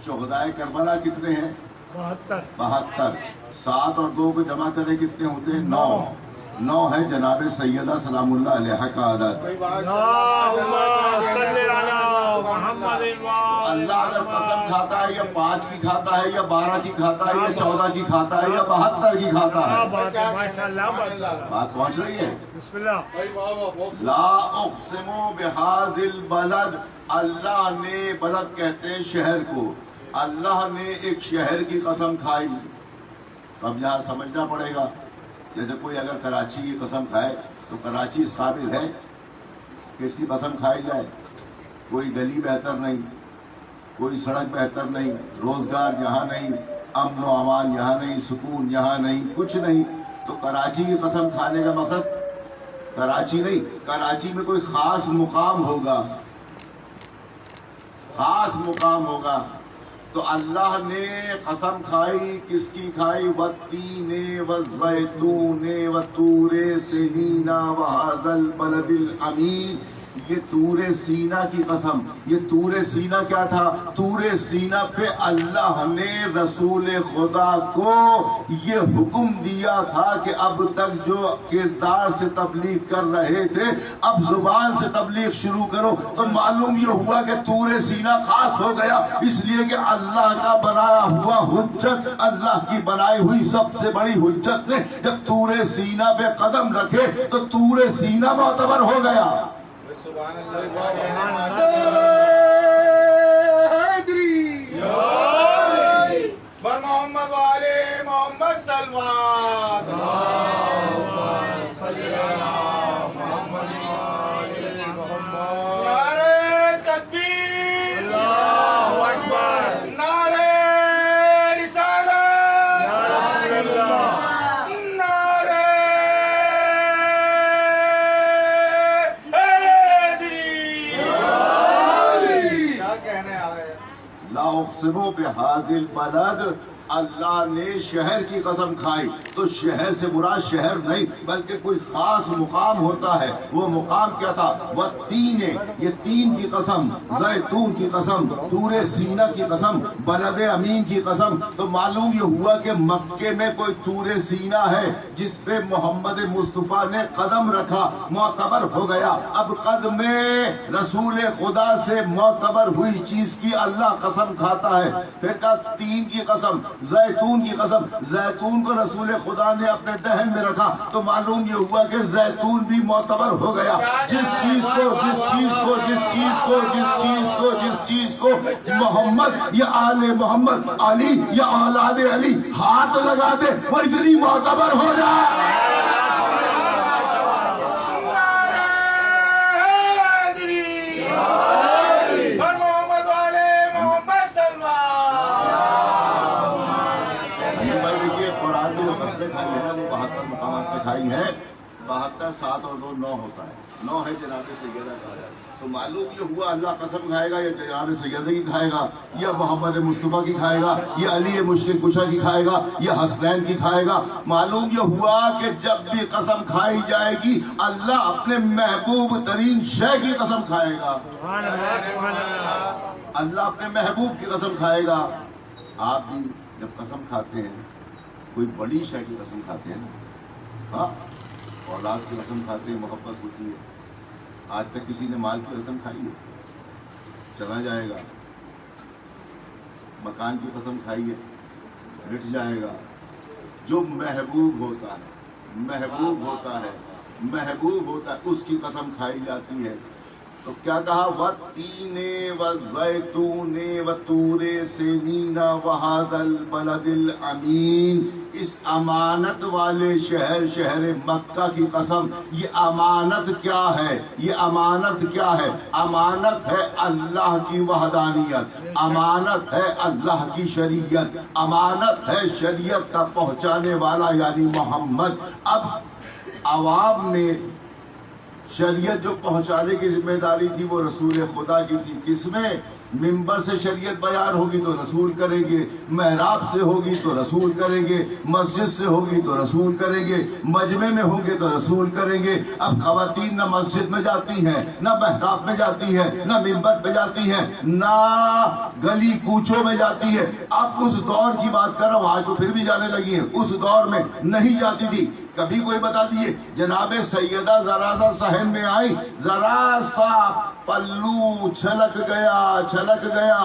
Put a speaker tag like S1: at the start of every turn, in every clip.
S1: شہدائے کربلا کتنے ہیں؟ 72. 7 اور 2 کو جمع کریں کتنے ہوتے ہیں؟ 9 ہے جناب سیدہ سلام اللہ علیہ کا عدد. اللہ اگر قسم کھاتا ہے یا 5 کی کھاتا ہے یا 12 کی کھاتا ہے یا 14 کی کھاتا ہے یا 72 کی کھاتا ہے. بات پہنچ رہی ہے؟ لا اقسم بہذا البلد. اللہ نے، بلد کہتے ہیں شہر کو، اللہ نے ایک شہر کی قسم کھائی. اب یہاں سمجھنا پڑے گا، جیسے کوئی اگر کراچی کی قسم کھائے تو کراچی اس قابل ہے کہ اس کی قسم کھائی جائے؟ کوئی گلی بہتر نہیں، کوئی سڑک بہتر نہیں، روزگار یہاں نہیں، امن و امان یہاں نہیں، سکون یہاں نہیں، کچھ نہیں. تو کراچی کی قسم کھانے کا مقصد کراچی نہیں، کراچی میں کوئی خاص مقام ہوگا، خاص مقام ہوگا. تو اللہ نے قسم کھائی، کس کی کھائی؟ والتین والزیتون وطور سینین وہذا البلد الامین. یہ طور سینا کی قسم. یہ طور سینا کیا تھا؟ طور سینا پہ اللہ نے رسول خدا کو یہ حکم دیا تھا کہ اب تک جو کردار سے تبلیغ کر رہے تھے اب زبان سے تبلیغ شروع کرو. تو معلوم یہ ہوا کہ طور سینا خاص ہو گیا، اس لیے کہ اللہ کا بنایا ہوا حجت، اللہ کی بنائی ہوئی سب سے بڑی حجت نے جب طور سینا پہ قدم رکھے تو طور سینا معتبر ہو گیا.
S2: محمد والے محمد سلمان نعرہ تکبیر، اللہ اکبر، نعرہ رسالت، نعرہ کیا کہنے آئے؟
S1: لا اقسم بہذا البلد. اللہ نے شہر کی قسم کھائی تو شہر سے مراد شہر نہیں بلکہ کوئی خاص مقام ہوتا ہے. وہ مقام کیا تھا؟ والتین، یہ تین کی قسم، زیتون کی قسم، طور سینا کی قسم، بلد امین کی قسم. تو معلوم یہ ہوا کہ مکے میں کوئی طور سینا ہے جس پہ محمد مصطفیٰ نے قدم رکھا، معتبر ہو گیا. اب قدم رسول خدا سے معتبر ہوئی چیز کی اللہ قسم کھاتا ہے. پھر کہا تین کی قسم، زیتون کی قسم. زیتون کو رسول خدا نے اپنے دہن میں رکھا تو معلوم یہ ہوا کہ زیتون بھی معتبر ہو گیا. جس چیز کو محمد یا آل محمد، علی یا اولاد علی ہاتھ لگا دے وہ اتنی معتبر ہو جائے. مقامات پہ کھائی ہے 72. 7 اور 2 9 ہوتا ہے. 9 ہے جناب سیدہ کا عدد. تو معلوم یہ ہوا اللہ قسم کھائے گا یا جناب سیدہ کی کھائے گا یا محمد مصطفیٰ کی کھائے گا یا علی مشکل کشا کی کھائے گا یا حسنین کی کھائے گا. معلوم یہ ہوا کہ جب بھی قسم کھائی جائے گی اللہ اپنے محبوب ترین شے کی قسم کھائے گا. اللہ اپنے محبوب کی قسم کھائے گا. آپ بھی جب قسم کھاتے ہیں کوئی بڑی شے کی قسم کھاتے ہیں، ہاں اولاد کی قسم کھاتے ہیں، محبت ہوتی ہے. آج تک کسی نے مال کی قسم کھائی ہے؟ چلا جائے گا. مکان کی قسم کھائی ہے؟ مٹ جائے گا. جو محبوب ہوتا ہے اس کی قسم کھائی جاتی ہے. تو کیا کہا؟ والتین والزیتون وطور سینین وہذا البلد الامین. اس امانت والے شہر مکہ کی قسم. یہ امانت کیا ہے؟ امانت ہے اللہ کی وحدانیت، امانت ہے اللہ کی شریعت، امانت ہے شریعت کا پہنچانے والا یعنی محمد. اب عوام نے شریعت جو پہنچانے کی ذمہ داری تھی وہ رسول خدا کی تھی. کس میں؟ ممبر سے شریعت بیان ہوگی تو رسول کریں گے، محراب سے ہوگی تو رسول کریں گے، مسجد سے ہوگی تو رسول کریں گے، مجمع میں ہوں گے تو رسول کریں گے. اب خواتین نہ مسجد میں جاتی ہیں، نہ محراب میں جاتی ہیں، نہ ممبر پہ جاتی ہیں، نہ گلی کوچوں میں جاتی ہے. اب اس دور کی بات کر رہا ہوں، آج تو پھر بھی جانے لگی ہیں، اس دور میں نہیں جاتی تھی. کبھی کوئی بتا دیے جناب سیدہ ذرا سا صحن میں آئی، ذرا سا پلو چھلک گیا،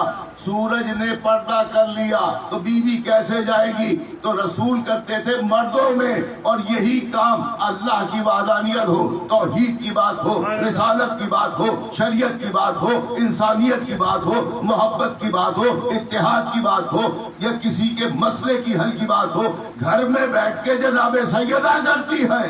S1: سورج نے پردہ کر لیا تو بیوی کیسے جائے گی؟ تو رسول کرتے تھے مردوں میں. اور یہی کام اللہ کی وحدانیت ہو، توحید کی بات ہو، رسالت کی بات ہو، شریعت کی بات ہو، انسانیت کی بات ہو، محبت کی بات ہو، اتحاد کی بات ہو، یا کسی کے مسئلے کی حل کی بات ہو، گھر میں بیٹھ کے جناب سیدہ کرتی ہے.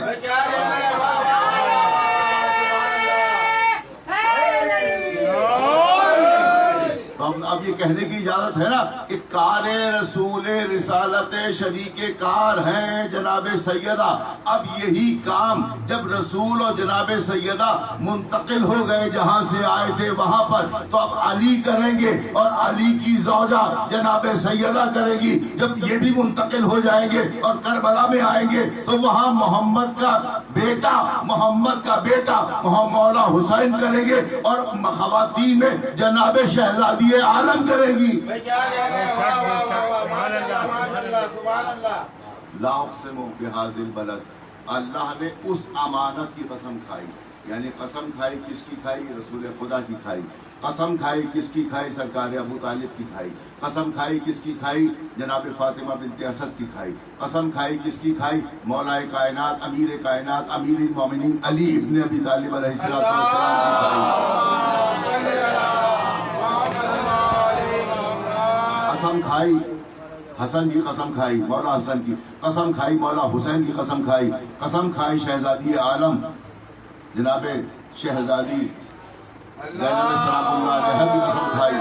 S1: اب یہ کہنے کی اجازت ہے نا کہ کار رسول رسالت شریک کار ہیں جناب سیدہ. اب یہی کام جب رسول اور جناب سیدہ منتقل ہو گئے جہاں سے آئے تھے وہاں پر، تو اب علی کریں گے اور علی کی زوجہ جناب سیدہ کرے گی. جب یہ بھی منتقل ہو جائیں گے اور کربلا میں آئیں گے تو وہاں محمد کا بیٹا مولا حسین کریں گے، اور خواتین میں جناب شہزادی عالم کرے گی. لا اقسم بہذا البلد، اللہ نے اس امانت کی قسم کھائی. یعنی قسم کھائی کس کی کھائی؟ رسول خدا کی کھائی. قسم کھائی کس کی کھائی؟ سرکار ابو طالب کی کھائی. قسم کھائی کس کی کھائی؟ جناب فاطمہ بنت اسد کی کھائی. قسم کھائی کس کی کھائی؟ مولا کائنات امیر کائنات امیر المومنین علی ابن ابی طالب علیہ السلام کی کھائی. قسم کھائی حسن کی قسم کھائی، مولا حسن کی قسم کھائی، مولا حسین کی قسم کھائی. قسم کھائی شہزادی عالم جناب شہزادی زینب سلام اللہ علیہ کی قسم کھائی.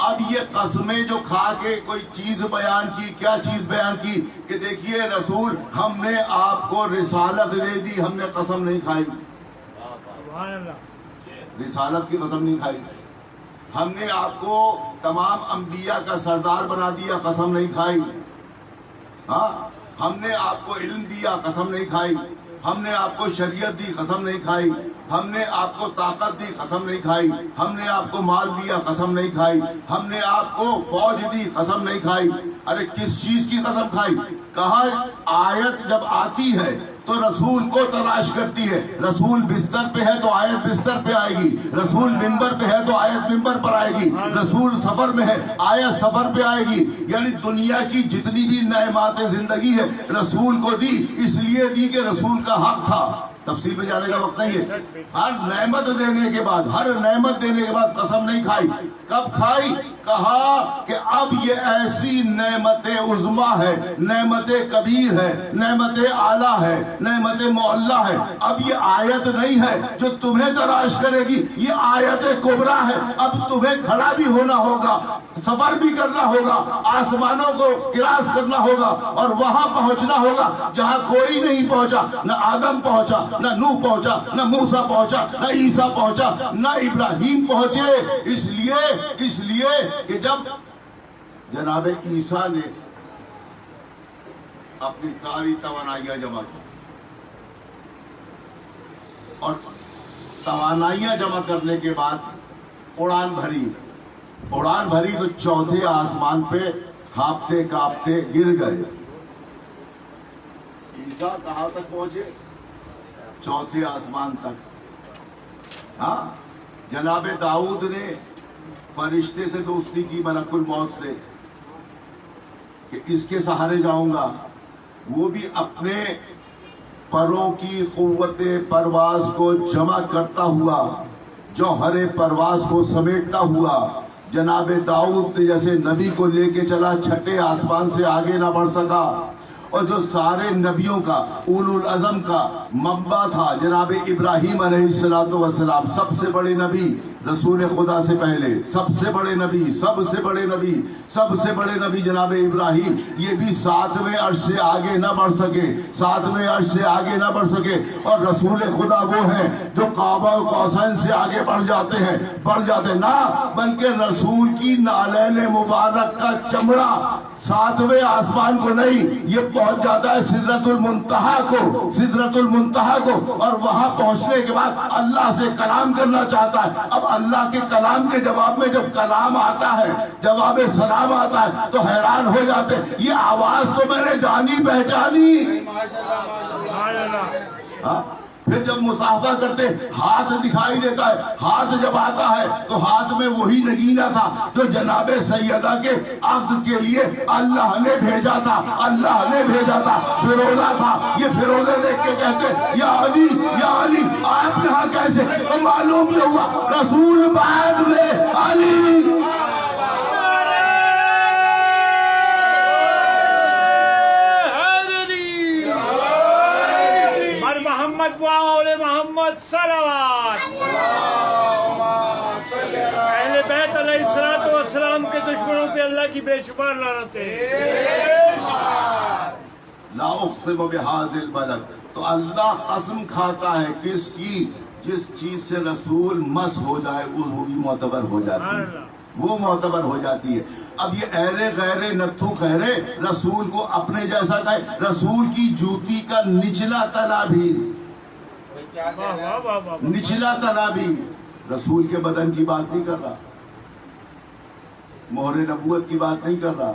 S1: اب یہ قسمیں جو کھا کے کوئی چیز بیان کی، کیا چیز بیان کی کہ دیکھیے رسول ہم نے آپ کو رسالت دے دی، ہم نے قسم نہیں کھائی. رسالت کی قسم نہیں کھائی. ہم نے آپ کو تمام انبیاء کا سردار بنا دیا، قسم نہیں کھائی. ہاں ہم نے آپ کو علم دیا، قسم نہیں کھائی. ہم نے آپ کو شریعت دی، قسم نہیں کھائی. ہم نے آپ کو طاقت دی، قسم نہیں کھائی. ہم نے آپ کو مال دیا، قسم نہیں کھائی. ہم نے آپ کو فوج دی، قسم نہیں کھائی. ارے کس چیز کی قسم کھائی؟ کہا آیت جب آتی ہے تو رسول کو تلاش کرتی ہے. رسول بستر پہ ہے تو آیت بستر پہ آئے گی، رسول ممبر پہ ہے تو آیت ممبر پر آئے گی، رسول سفر میں ہے آیت سفر پہ آئے گی. یعنی دنیا کی جتنی بھی نعمات زندگی ہے رسول کو دی، اس لیے دی کہ رسول کا حق تھا. تفصیل پہ جانے کا وقت نہیں ہے. ہر نعمت دینے کے بعد قسم نہیں کھائی. کب کھائی؟ کہا کہ اب یہ ایسی نعمت عظمیٰ ہے، نعمت کبیر ہے، نعمت اعلیٰ ہے، نعمت معلیٰ ہے. اب یہ آیت نہیں ہے جو تمہیں تلاش کرے گی، یہ آیت کبریٰ ہے. اب تمہیں کھڑا بھی ہونا ہوگا، سفر بھی کرنا ہوگا، آسمانوں کو کراس کرنا ہوگا اور وہاں پہنچنا ہوگا جہاں کوئی نہیں پہنچا. نہ آدم پہنچا، نہ نوح پہنچا، نہ موسیٰ پہنچا، نہ عیسیٰ پہنچا، نہ ابراہیم پہنچے. اس لیے کہ جب جناب عیسیٰ نے اپنی ساری توانائیاں جمع کی اور توانائیاں جمع کرنے کے بعد اڑان بھری تو چوتھے آسمان پہ کانپتے کانپتے گر گئے. عیسیٰ کہاں تک پہنچے؟ چوتھے آسمان تک. ہاں جناب داؤد نے فرشتے سے دوستی کی ملک الموت سے کہ اس کے سہارے جاؤں گا. وہ بھی اپنے پروں کی قوت پرواز کو جمع کرتا ہوا، جوہر پرواز کو سمیٹتا ہوا. جناب داؤد جیسے نبی کو لے کے چلا، چھٹے آسمان سے آگے نہ بڑھ سکا. اور جو سارے نبیوں کا اولو العزم کا منبع تھا جناب ابراہیم علیہ السلام، سب سے بڑے نبی رسول خدا سے پہلے، سب سے بڑے نبی جناب ابراہیم، یہ بھی 7ویں عرش سے آگے نہ بڑھ سکے، اور رسول خدا وہ ہیں جو کعبہ و قوسین سے آگے بڑھ جاتے ہیں نہ، بلکہ رسول کی نالین مبارک کا چمڑا 7ویں آسمان کو نہیں، یہ پہنچ جاتا ہے سدرۃ المنتہا کو، اور وہاں پہنچنے کے بعد اللہ سے کلام کرنا چاہتا ہے۔ اب اللہ کے کلام کے جواب میں جب کلام آتا ہے، جواب سلام آتا ہے، تو حیران ہو جاتے ہیں، یہ آواز تو میں نے جانی پہچانی۔ پھر جب مصافحہ کرتے ہاتھ دکھائی دیتا ہے، ہاتھ جب آتا ہے تو ہاتھ میں وہی نگینہ تھا جو جناب سیدہ کے عقد کے لیے اللہ نے بھیجا تھا، فیروزہ تھا۔ یہ فیروزہ دیکھ کے کہتے یا علی آپ یہاں کیسے؟ تو معلوم جو ہوا رسول بعد میں علی۔
S3: محمد صلوات اہل بیت علیہ السلام کے دشمنوں پہ اللہ کی بے شمار لعنتیں۔
S1: لا اقسم بہذا البلد، تو اللہ قسم کھاتا ہے کس کی؟ جس چیز سے رسول مس ہو جائے وہ بھی معتبر ہو جاتی ہے، اب یہ ایرے غیرے نتھو خیرے رسول کو اپنے جیسا کہے، رسول کی جوتی کا نچلا تلا بھی رسول کے بدن کی بات نہیں کر رہا، مہر نبوت کی بات نہیں کر رہا،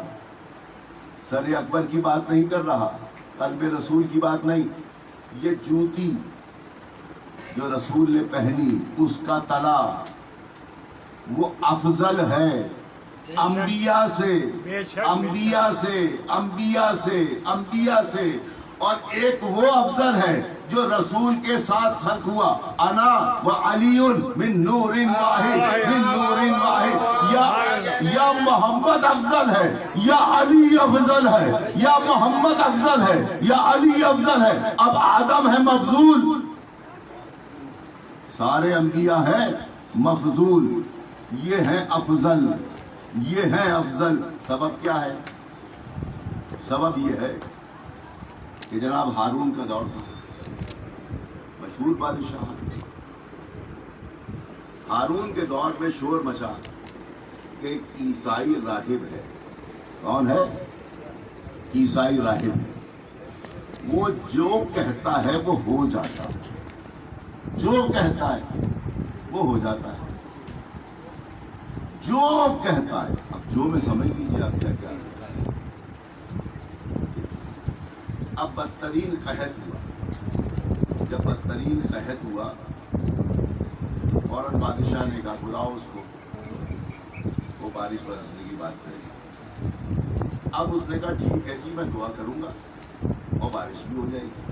S1: سر اکبر کی بات نہیں کر رہا، قلب رسول کی بات نہیں، یہ جوتی جو رسول نے پہنی اس کا تلا وہ افضل ہے انبیاء سے، اور ایک وہ افضل ہے جو رسول کے ساتھ خلق ہوا، انا و علی من نور واحد، یا محمد افضل ہے یا علی افضل ہے، یا محمد افضل ہے یا علی افضل ہے۔ اب آدم ہے مفضول، سارے انبیاء ہیں مفضول، یہ ہیں افضل۔ سبب کیا ہے؟ سبب یہ ہے کہ جناب ہارون کا دور تھا، مشہور بادشاہ، ہارون کے دور میں شور مچا کہ ایک عیسائی راہب ہے۔ کون ہے؟ عیسائی راہب ہے، وہ جو کہتا ہے وہ ہو جاتا ہے، جو کہتا ہے وہ ہو جاتا ہے، جو کہتا ہے۔ اب جو میں سمجھ لیجیے آپ کیا ہے۔ اب بدترین قحط ہوا، جب بدترین قحط ہوا فوراً بادشاہ نے کہا بلاؤ اس کو، وہ بارش برسنے کی بات کرے۔ اب اس نے کہا ٹھیک ہے جی میں دعا کروں گا اور بارش بھی ہو جائے گی،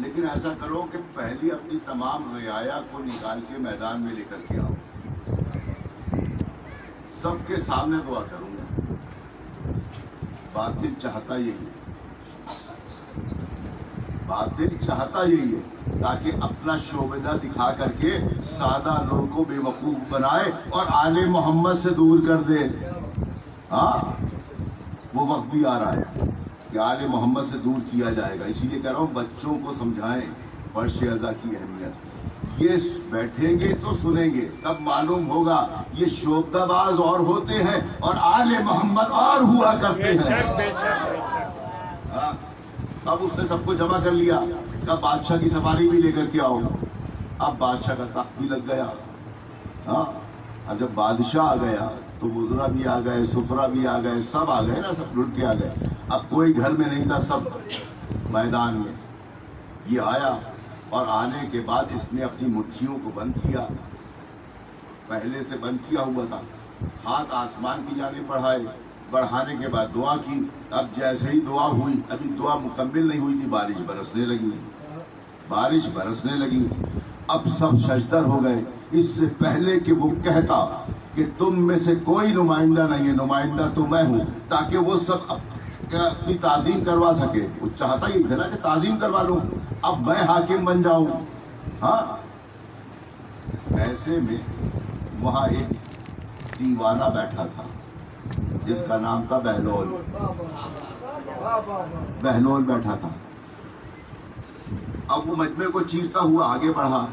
S1: لیکن ایسا کرو کہ پہلی اپنی تمام رعایا کو نکال کے میدان میں لے کر کے آؤ، سب کے سامنے دعا کروں گا۔ باطل چاہتا یہی ہے تاکہ اپنا شعبدہ دکھا کر کے سادہ لوگوں کو بے وقوف بنائے اور آل محمد سے دور کر دے۔ ہاں وہ وقت بھی آ رہا ہے کہ آل محمد سے دور کیا جائے گا، اسی لیے کہہ رہا ہوں بچوں کو سمجھائیں فرض ادا کی اہمیت۔ یہ بیٹھیں گے تو سنیں گے، تب معلوم ہوگا یہ شعبدہ باز اور ہوتے ہیں اور آل محمد اور ہوا کرتے ہیں۔ اب اس نے سب کو جمع کر لیا، کب بادشاہ کی سواری بھی لے کر کے آؤ۔ اب بادشاہ کا تخت بھی لگ گیا۔ اب جب بادشاہ آ گیا تو وزراء بھی آ گئے، سفرا بھی آ گئے، سب آ گئے نا، سب لٹ کے آ گئے۔ اب کوئی گھر میں نہیں تھا، سب میدان میں۔ یہ آیا اور آنے کے بعد اس نے اپنی مٹھیوں کو بند کیا، پہلے سے بند کیا ہوا تھا، ہاتھ آسمان کی جانب بڑھانے کے بعد دعا کی۔ اب جیسے ہی دعا ہوئی، ابھی دعا مکمل نہیں ہوئی تھی، بارش برسنے لگی۔ اب سب ششدر ہو گئے، اس سے پہلے کہ وہ کہتا کہ تم میں سے کوئی نمائندہ نہیں ہے، نمائندہ تو میں ہوں، تاکہ وہ سب کہ اپنی تعظیم کروا سکے. وہ چاہتا ہی تھا نا کہ تعظیم کروا لوں, اب میں حاکم بن جاؤں. ہاں, ایسے میں وہاں ایک دیوانہ بیٹھا تھا جس کا نام تھا بہلول. بہلول بیٹھا تھا. اب وہ مجمع کو چیرتا ہوا آگے بڑھا.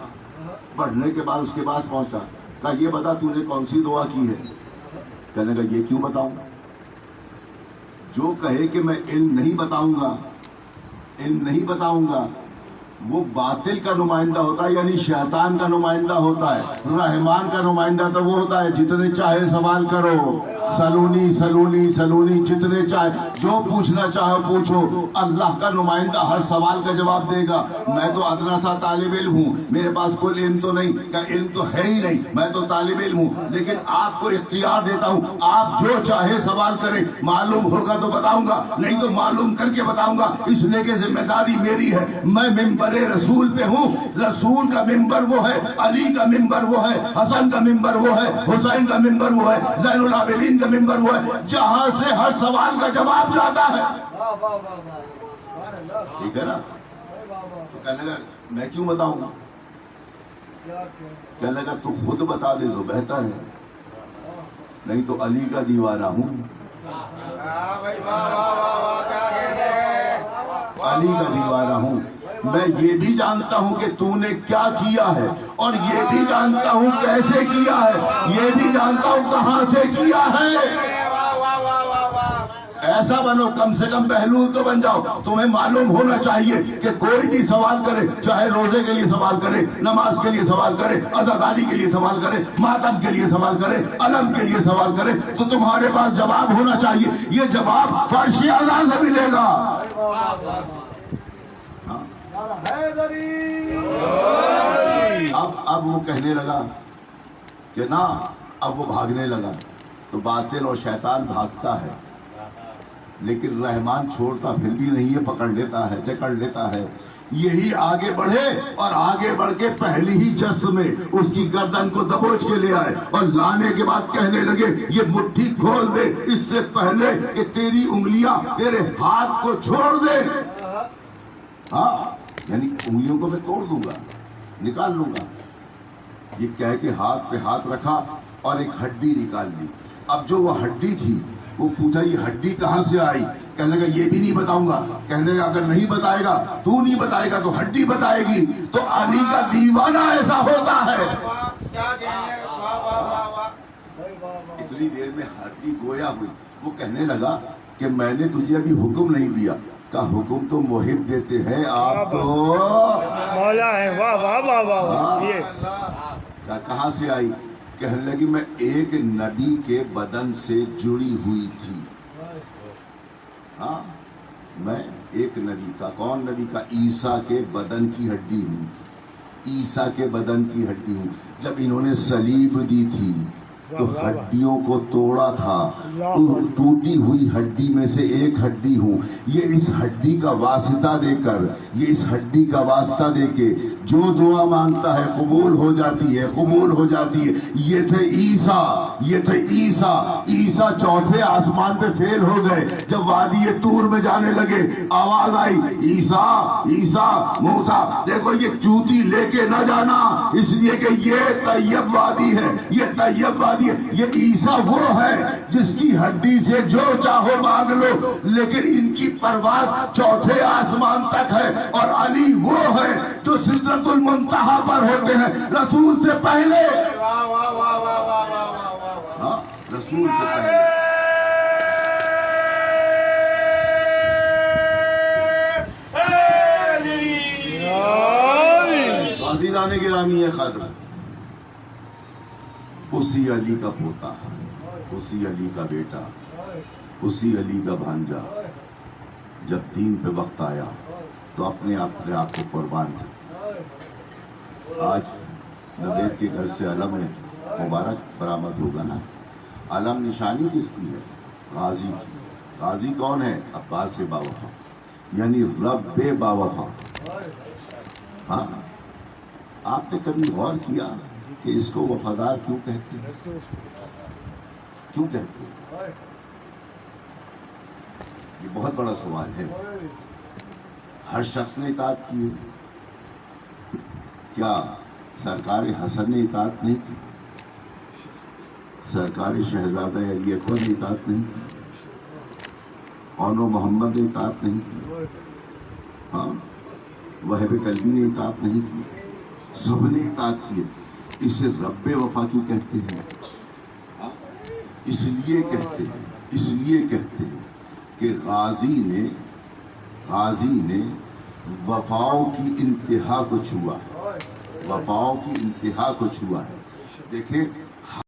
S1: بڑھنے کے بعد اس کے پاس پہنچا, کہا یہ بتا تو نے کون سی دعا کی ہے؟ کہنے لگا یہ کیوں بتاؤں؟ جو کہے کہ میں علم نہیں بتاؤں گا, علم نہیں بتاؤں گا, وہ باطل کا نمائندہ ہوتا ہے, یعنی شیطان کا نمائندہ ہوتا ہے. رحمان کا نمائندہ تو وہ ہوتا ہے جتنے چاہے سوال کرو, سلونی سلونی سلونی, جتنے چاہے جو پوچھنا چاہو پوچھو. اللہ کا نمائندہ ہر سوال کا جواب دے گا. میں تو ادنا سا طالب علم ہوں, میرے پاس کوئی علم تو نہیں, کہ علم تو ہے ہی نہیں, میں تو طالب علم ہوں, لیکن آپ کو اختیار دیتا ہوں, آپ جو چاہے سوال کریں. معلوم ہوگا تو بتاؤں گا, نہیں تو معلوم کر کے بتاؤں گا, اس لیے کہ ذمہ داری میری ہے. میں ممبر رسول پہ ہوں. رسول کا ممبر وہ ہے, علی کا ممبر وہ ہے, حسن کا ممبر وہ ہے, حسین کا ممبر وہ ہے, زین العابدین کا ممبر وہ ہے, جہاں سے ہر سوال کا جواب جاتا ہے. ٹھیک ہے نا؟ تو کہنے لگا میں کیوں بتاؤں گا؟ کہنے لگا تو خود بتا دے تو بہتر ہے, نہیں تو علی کا دیوانہ ہوں. علی کا دیوانہ ہوں. میں یہ بھی جانتا ہوں کہ تو نے کیا کیا ہے, اور یہ بھی جانتا ہوں کیسے کیا ہے, یہ بھی جانتا ہوں کہاں سے کیا ہے. ایسا بنو, کم سے کم بہلول تو بن جاؤ. تمہیں معلوم ہونا چاہیے کہ کوئی بھی سوال کرے, چاہے روزے کے لیے سوال کرے, نماز کے لیے سوال کرے, عزاداری کے لیے سوال کرے, ماتم کے لیے سوال کرے, علم کے لیے سوال کرے, تو تمہارے پاس جواب ہونا چاہیے. یہ جواب فرش اعلیٰ سے ملے گا. اب وہ کہنے لگا کہ نا, اب وہ بھاگنے لگا. تو باطل اور شیطان بھاگتا ہے, لیکن رحمان چھوڑتا پھر بھی نہیں ہے, پکڑ لیتا ہے, جکڑ لیتا ہے. یہی آگے بڑھے, اور آگے بڑھ کے پہلی ہی جست میں اس کی گردن کو دبوچ کے لے آئے, اور لانے کے بعد کہنے لگے یہ مٹھی کھول دے اس سے پہلے کہ تیری انگلیاں تیرے ہاتھ کو چھوڑ دے. ہاں, یعنی انگلیوں کو میں توڑ دوں گا, نکال لوں گا. یہ کہہ کے ہاتھ پہ ہاتھ رکھا اور ایک ہڈی نکال لی. اب جو وہ ہڈی تھی, وہ پوچھا یہ ہڈی کہاں سے آئی؟ کہنے لگا یہ بھی نہیں بتاؤں گا. کہنے لگا اگر نہیں بتائے گا, تو نہیں بتائے گا, تو ہڈی بتائے گی. تو علی کا دیوانہ ایسا ہوتا ہے. اتنی دیر میں ہڈی گویا ہوئی. وہ کہنے لگا کہ میں نے تجھے ابھی حکم نہیں دیا. کا حکم تو محب دیتے ہیں, آپ تو
S3: مولا ہے. واہ واہ واہ واہ. یہ
S1: کہاں سے آئی؟ کہنے لگی میں ایک نبی کے بدن سے جڑی ہوئی تھی. ہاں, میں ایک نبی کا, کون نبی کا؟ عیسیٰ کے بدن کی ہڈی ہوں. عیسیٰ کے بدن کی ہڈی ہوں. جب انہوں نے صلیب دی تھی تو ہڈیوں کو توڑا تھا. ٹوٹی ہوئی ہڈی میں سے ایک ہڈی ہوں. یہ اس ہڈی کا واسطہ دے کر, یہ اس ہڈی کا واسطہ دے کے جو دعا مانگتا ہے قبول ہو جاتی ہے, قبول ہو جاتی ہے. یہ تھے عیسیٰ, یہ تھے عیسیٰ. عیسیٰ چوتھے آسمان پہ فیل ہو گئے. جب وادی طور میں جانے لگے, آواز آئی عیسیٰ عیسیٰ موسیٰ, دیکھو یہ چوٹی لے کے نہ جانا, اس لیے کہ یہ طیب وادی ہے, یہ طیب وادی. یہ عیسیٰ وہ ہے جس کی ہڈی سے جو چاہو مانگ لو, لیکن ان کی پرواز چوتھے آسمان تک ہے. اور علی وہ ہے جو سدرۃ المنتہا پر ہوتے ہیں, رسول سے پہلے. ہاں, رسول سے پہلے. عزیزان گرامی ہے خادم, اسی علی کا پوتا, اسی علی کا بیٹا, اسی علی کا بھانجا جب دین پہ وقت آیا تو اپنے آپ کو قربان کیا. آج نوید کے گھر سے علم ہے مبارک برآمد ہوگا نا. علم نشانی کس کی ہے؟ غازی کی. غازی کون ہے؟ عباس باوفا, یعنی رب باوفا. ہاں, آپ نے کبھی غور کیا کہ اس کو وفادار کیوں کہتے ہیں؟ کیوں کہتے ہیں؟ یہ بہت بڑا سوال ہے. ہر شخص نے اطاعت کی ہے. کیا سرکار حسن نے اطاعت نہیں کی؟ سرکار شہزادہ علی اکبر نے اطاعت نہیں کی؟ اون محمد نے اطاعت نہیں کی؟ ہاں وہب قلبی نے اطاعت نہیں کی؟ سب نے اطاعت کی ہے. اسے رب وفا کیوں کہتے ہیں؟ اس لیے کہتے ہیں کہ غازی نے وفاؤں کی انتہا کو چھوا ہے. دیکھیں